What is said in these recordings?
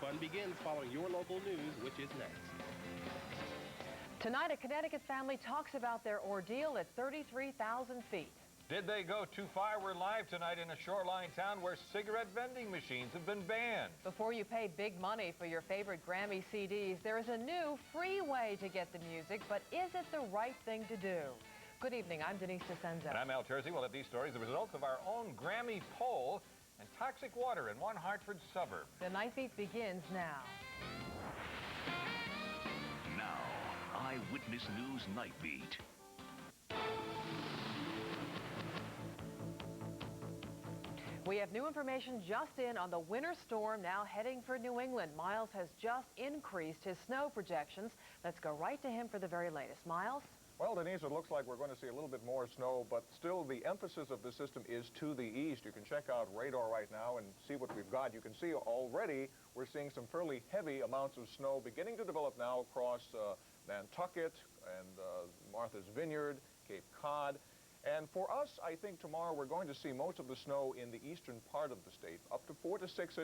fun begins following your local news, which is next. Tonight, a Connecticut family talks about their ordeal at 33,000 feet. Did they go too far? We're live tonight in a shoreline town where cigarette vending machines have been banned. Before you pay big money for your favorite Grammy CDs, there is a new free way to get the music, but is it the right thing to do? Good evening, I'm Denise. And I'm Terzi. We'll have these stories, the results of our own Grammy poll, and toxic water in one Hartford suburb. The Night Beat begins now. Now, Eyewitness News Night Beat. We have new information just in on the winter storm now heading for New England. Miles has just increased his snow projections. Let's go right to him for the very latest. Miles? Well, Denise, it looks like we're going to see a little bit more snow, but still the emphasis of the system is to the east. You can check out radar right now and see what we've got. You can see already we're seeing some fairly heavy amounts of snow beginning to develop now across Nantucket and Martha's Vineyard, Cape Cod. And for us, I think tomorrow we're going to see most of the snow in the eastern part of the state, up to 4 to 6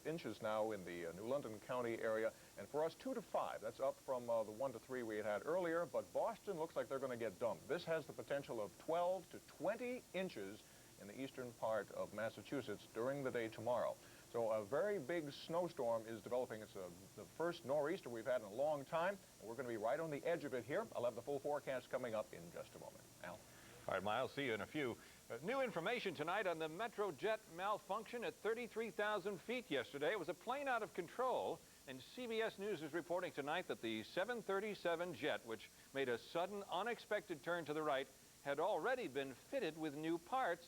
inches now in the New London County area. And for us, 2 to 5. That's up from the 1 to 3 we had earlier. But Boston looks like they're going to get dumped. This has the potential of 12 to 20 inches in the eastern part of Massachusetts during the day tomorrow. So a very big snowstorm is developing. It's the first nor'easter we've had in a long time. And we're going to be right on the edge of it here. I'll have the full forecast coming up in just a moment. Al? All right, Miles, see you in a few. New information tonight on the MetroJet malfunction at 33,000 feet yesterday. It was a plane out of control, and CBS News is reporting tonight that the 737 jet, which made a sudden, unexpected turn to the right, had already been fitted with new parts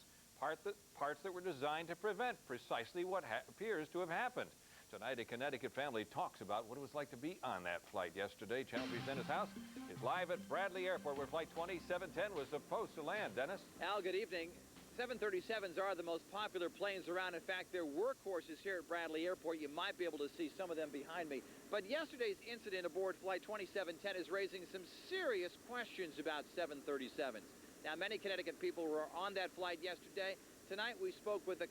that were designed to prevent precisely what appears to have happened. Tonight, a Connecticut family talks about what it was like to be on that flight yesterday. Channel 3's Dennis House is live at Bradley Airport, where Flight 2710 was supposed to land. Dennis? Al, good evening. 737s are the most popular planes around. In fact, they're workhorses here at Bradley Airport. You might be able to see some of them behind me. But yesterday's incident aboard Flight 2710 is raising some serious questions about 737s. Now, many Connecticut people were on that flight yesterday. Tonight, we spoke with a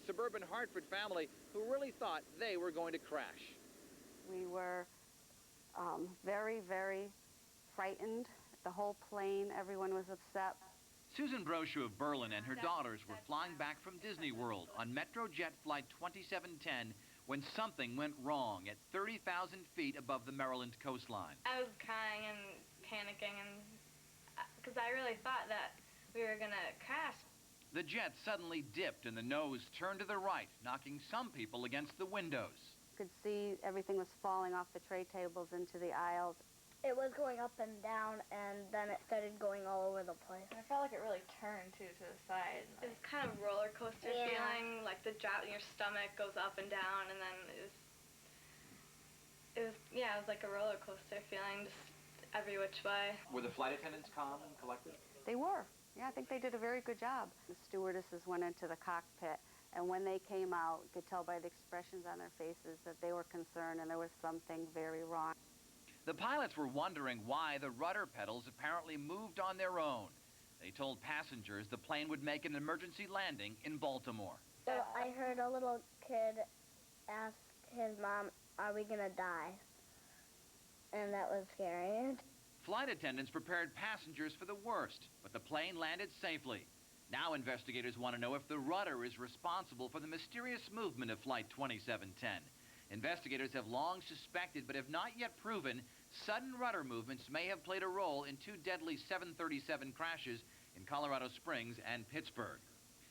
suburban Hartford family who really thought they were going to crash. We were very, very frightened. The whole plane, everyone was upset. Susan Brochu of Berlin and her daughters were flying back from Disney World on MetroJet Flight 2710 when something went wrong at 30,000 feet above the Maryland coastline. I was crying and panicking because I really thought that we were going to crash. The jet suddenly dipped and the nose turned to the right, knocking some people against the windows. You could see everything was falling off the tray tables into the aisles. It was going up and down, and then it started going all over the place. And I felt like it really turned, too, to the side. It was kind of roller coaster feeling, like the drop in your stomach goes up and down, and then it was like a roller coaster feeling, just every which way. Were the flight attendants calm and collected? They were. Yeah, I think they did a very good job. The stewardesses went into the cockpit, and when they came out, you could tell by the expressions on their faces that they were concerned and there was something very wrong. The pilots were wondering why the rudder pedals apparently moved on their own. They told passengers the plane would make an emergency landing in Baltimore. So I heard a little kid ask his mom, "Are we gonna die?" And that was scary. Flight attendants prepared passengers for the worst, but the plane landed safely. Now investigators want to know if the rudder is responsible for the mysterious movement of Flight 2710. Investigators have long suspected, but have not yet proven, sudden rudder movements may have played a role in 2 deadly 737 crashes in Colorado Springs and Pittsburgh.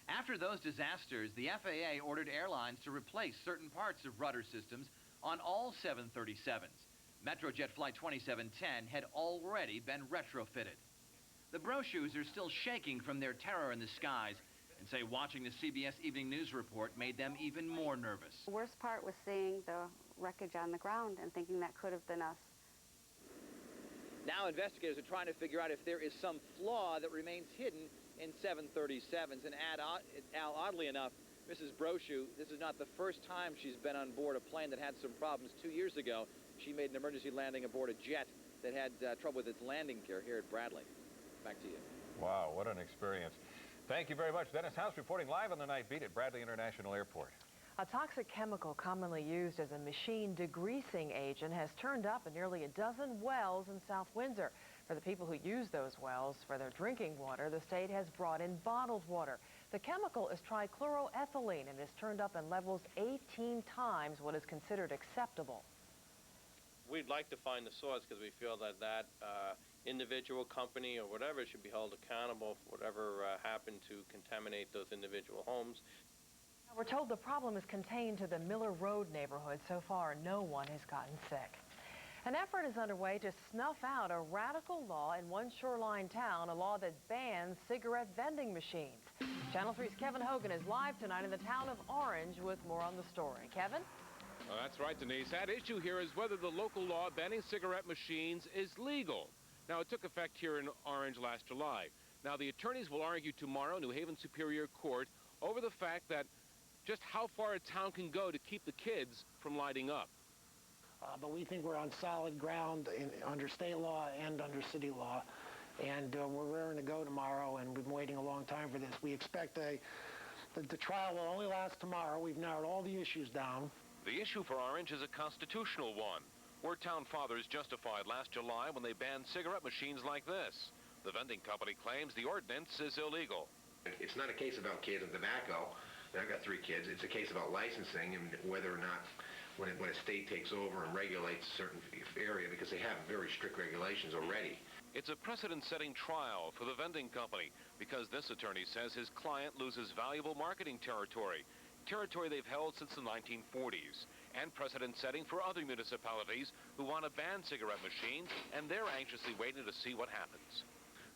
After those disasters, the FAA ordered airlines to replace certain parts of rudder systems on all 737s. MetroJet Flight 2710 had already been retrofitted. The Brochus are still shaking from their terror in the skies and say watching the CBS Evening News report made them even more nervous. The worst part was seeing the wreckage on the ground and thinking that could have been us. Now investigators are trying to figure out if there is some flaw that remains hidden in 737s. And Al, oddly enough, Mrs. Brochu, this is not the first time she's been on board a plane that had some problems. 2 years ago, she made an emergency landing aboard a jet that had trouble with its landing gear here at Bradley. Back to you. Wow, what an experience. Thank you very much. Dennis House reporting live on the Night Beat at Bradley International Airport. A toxic chemical commonly used as a machine degreasing agent has turned up in nearly a dozen wells in South Windsor. For the people who use those wells for their drinking water, the state has brought in bottled water. The chemical is trichloroethylene and has turned up in levels 18 times what is considered acceptable. We'd like to find the source because we feel that individual company or whatever should be held accountable for whatever happened to contaminate those individual homes. We're told the problem is contained to the Miller Road neighborhood. So far, no one has gotten sick. An effort is underway to snuff out a radical law in one shoreline town, a law that bans cigarette vending machines. Channel 3's Kevin Hogan is live tonight in the town of Orange with more on the story. Kevin? Well, that's right, Denise. At issue here is whether the local law banning cigarette machines is legal. Now, it took effect here in Orange last July. Now, the attorneys will argue tomorrow in New Haven Superior Court over the fact that just how far a town can go to keep the kids from lighting up. But we think we're on solid ground under state law and under city law, and we're raring to go tomorrow, and we've been waiting a long time for this. We expect the trial will only last tomorrow. We've narrowed all the issues down. The issue for Orange is a constitutional one. Were town fathers justified last July when they banned cigarette machines like this? The vending company claims the ordinance is illegal. It's not a case about kids and tobacco. I've got 3 kids. It's a case about licensing and whether or not when a state takes over and regulates a certain area, because they have very strict regulations already. It's a precedent-setting trial for the vending company because this attorney says his client loses valuable marketing territory they've held since the 1940s, and precedent-setting for other municipalities who want to ban cigarette machines, and they're anxiously waiting to see what happens.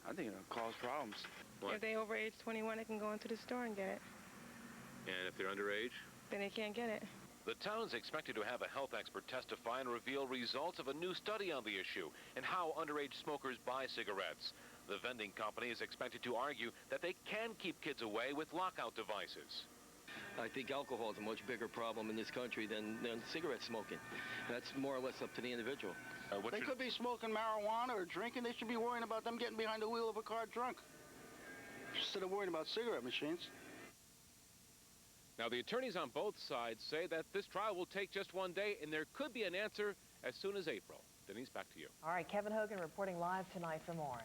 I think it'll cause problems. If they're over age 21, they can go into the store and get it. And if they're underage? Then they can't get it. The town's expected to have a health expert testify and reveal results of a new study on the issue and how underage smokers buy cigarettes. The vending company is expected to argue that they can keep kids away with lockout devices. I think alcohol is a much bigger problem in this country than cigarette smoking. That's more or less up to the individual. They could be smoking marijuana or drinking. They should be worrying about them getting behind the wheel of a car drunk instead of worrying about cigarette machines. Now, the attorneys on both sides say that this trial will take just one day, and there could be an answer as soon as April. Denise, back to you. All right, Kevin Hogan reporting live tonight from Orange.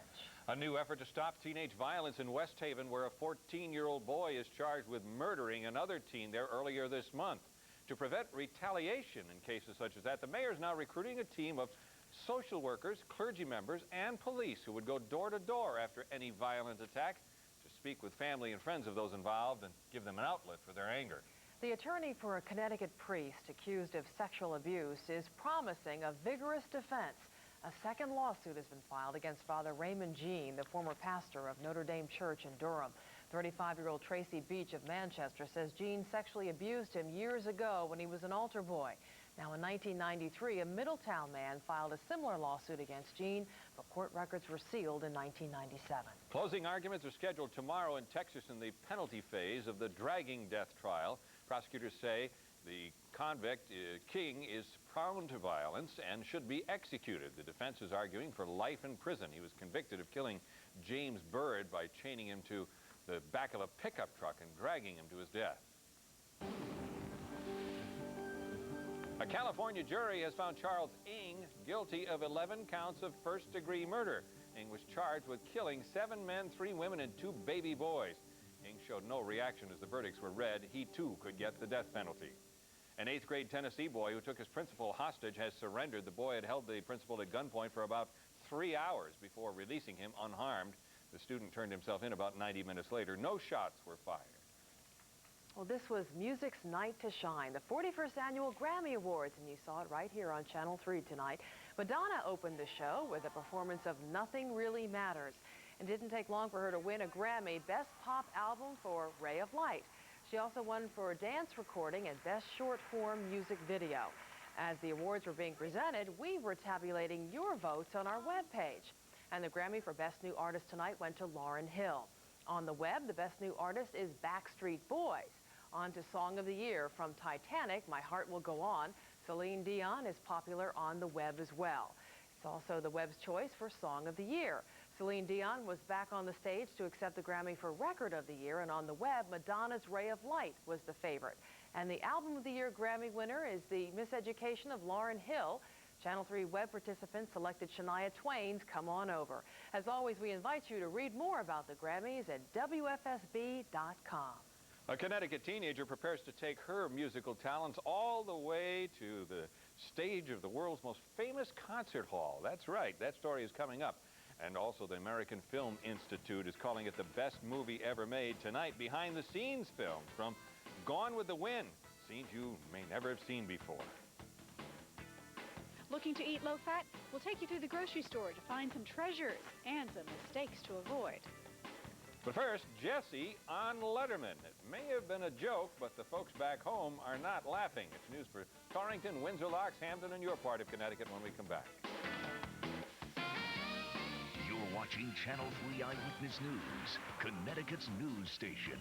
A new effort to stop teenage violence in West Haven, where a 14-year-old boy is charged with murdering another teen there earlier this month. To prevent retaliation in cases such as that, the mayor is now recruiting a team of social workers, clergy members, and police who would go door to door after any violent attack, speak with family and friends of those involved and give them an outlet for their anger. The attorney for a Connecticut priest accused of sexual abuse is promising a vigorous defense. A second lawsuit has been filed against Father Raymond Jean, the former pastor of Notre Dame Church in Durham. 35-year-old Tracy Beach of Manchester says Jean sexually abused him years ago when he was an altar boy. Now, in 1993, a Middletown man filed a similar lawsuit against Jean, but court records were sealed in 1997. Closing arguments are scheduled tomorrow in Texas in the penalty phase of the dragging death trial. Prosecutors say the convict, King, is prone to violence and should be executed. The defense is arguing for life in prison. He was convicted of killing James Bird by chaining him to the back of a pickup truck and dragging him to his death. A California jury has found Charles Ng guilty of 11 counts of first-degree murder. Ng was charged with killing 7 men, 3 women, and 2 baby boys. Ng showed no reaction as the verdicts were read. He, too, could get the death penalty. An 8th-grade Tennessee boy who took his principal hostage has surrendered. The boy had held the principal at gunpoint for about 3 hours before releasing him unharmed. The student turned himself in about 90 minutes later. No shots were fired. Well, this was music's night to shine, the 41st annual Grammy Awards, and you saw it right here on Channel 3 tonight. Madonna opened the show with a performance of Nothing Really Matters. It didn't take long for her to win a Grammy Best Pop Album for Ray of Light. She also won for Dance Recording and Best Short Form Music Video. As the awards were being presented, we were tabulating your votes on our webpage. And the Grammy for Best New Artist tonight went to Lauryn Hill. On the web, the Best New Artist is Backstreet Boys. On to Song of the Year from Titanic, My Heart Will Go On. Celine Dion is popular on the web as well. It's also the web's choice for Song of the Year. Celine Dion was back on the stage to accept the Grammy for Record of the Year, and on the web, Madonna's Ray of Light was the favorite. And the Album of the Year Grammy winner is the Miseducation of Lauryn Hill. Channel 3 web participants selected Shania Twain's Come On Over. As always, we invite you to read more about the Grammys at WFSB.com. A Connecticut teenager prepares to take her musical talents all the way to the stage of the world's most famous concert hall. That's right. That story is coming up. And also the American Film Institute is calling it the best movie ever made. Tonight, behind-the-scenes films from Gone with the Wind, scenes you may never have seen before. Looking to eat low-fat? We'll take you through the grocery store to find some treasures and some mistakes to avoid. But first, Jesse on Letterman. It may have been a joke, but the folks back home are not laughing. It's news for Torrington, Windsor Locks, Hampden, and your part of Connecticut when we come back. You're watching Channel 3 Eyewitness News, Connecticut's news station.